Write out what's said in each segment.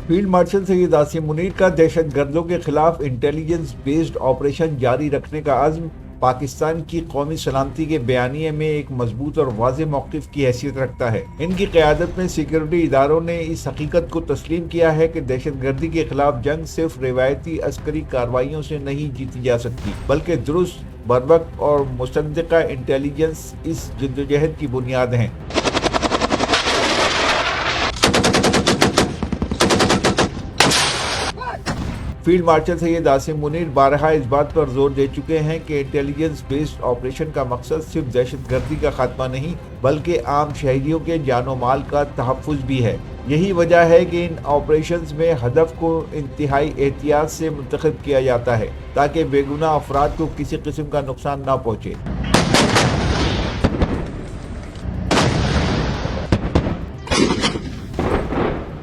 Field marshal Syed Asim Munir का दहशत गर्दों के खिलाफ इंटेलिजेंस बेस्ड ऑपरेशन जारी रखने का अज़्म पाकिस्तान की कौमी सलामती के बयानिए में एक मजबूत और वाज़ेह मौक़िफ़ की हैसियत रखता है। इनकी क़यादत में सिक्योरिटी इदारों ने इस हकीकत को तस्लीम किया है कि दहशत गर्दी के खिलाफ जंग सिर्फ रिवायती अस्करी कार्रवाइयों से नहीं जीती जा सकती, बल्कि दुरुस्त, बरवक्त और मुस्तंदिक़ा इंटेलिजेंस इस जद्दोजहद की बुनियाद हैं। फील्ड मार्शल सैयद आसिम मुनीर बारहा इस बात पर जोर दे चुके हैं कि इंटेलिजेंस बेस्ड ऑपरेशन का मकसद सिर्फ दहशत गर्दी का खात्मा नहीं, बल्कि आम शहरियों के जानो माल का तहफ़्फ़ुज़ भी है। यही वजह है कि इन ऑपरेशंस में हदफ को इंतहाई एहतियात से मुंतखब किया जाता है ताकि बेगुनाह अफराद को किसी किस्म का नुकसान न पहुँचे।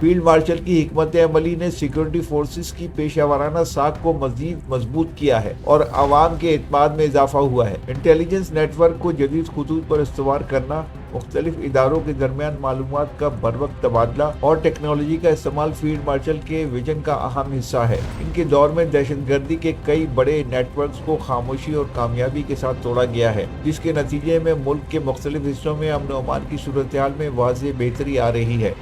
फील्ड मार्शल की हिकमत अमली ने सिक्योरिटी फोर्सेस की पेशा वाराना साख को मजीद मजबूत किया है और आवाम के एतमाद में इजाफा हुआ है। इंटेलिजेंस नेटवर्क को जदीद खतूत पर इस्तेमाल करना, मुख्तलिफ इदारों के दरमियान मालूमात का बरवक्त तबादला और टेक्नोलॉजी का इस्तेमाल फील्ड मार्शल के विजन का अहम हिस्सा है। इनके दौर में दहशत गर्दी के कई बड़े नेटवर्क्स को खामोशी और कामयाबी के साथ तोड़ा गया है, जिसके नतीजे में मुल्क के मुख्तलिफ हिस्सों में अमन व अमान की सूरत हाल में वाज़ेह बेहतरी आ रही है।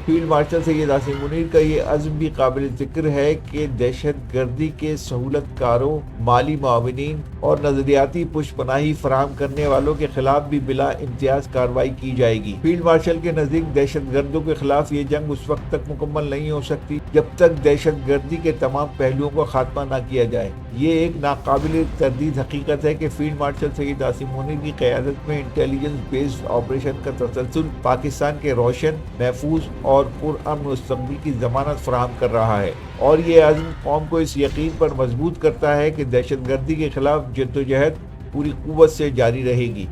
फील्ड मार्शल सैयद आसिम मुनीर का ये अज़्म भी काबिल ज़िक्र है कि दहशत गर्दी के सहूलतकारों, माली मुआविनीन और नज़रियाती पुष्पनाही फराहम करने वालों के खिलाफ भी बिला इम्तियाज कार्रवाई की जाएगी। फील्ड मार्शल के नज़दीक दहशत गर्दों के खिलाफ ये जंग उस वक्त तक मुकम्मल नहीं हो सकती जब तक दहशत गर्दी के तमाम पहलुओं का खात्मा न किया जाए। ये एक नाकाबिल तरदीद हकीकत है कि फील्ड मार्शल सैयद आसिम मुनीर की क़यादत में इंटेलिजेंस बेस्ड ऑपरेशन का तसलसल पाकिस्तान के रोशन, महफूज और पुरअमन मुस्तक़बिल की ज़मानत फराहम कर रहा है और ये अज़्म कौम को इस यकीन पर मजबूत करता है कि दहशत गर्दी के खिलाफ जद्दोजहद पूरी क़ुव्वत से जारी रहेगी।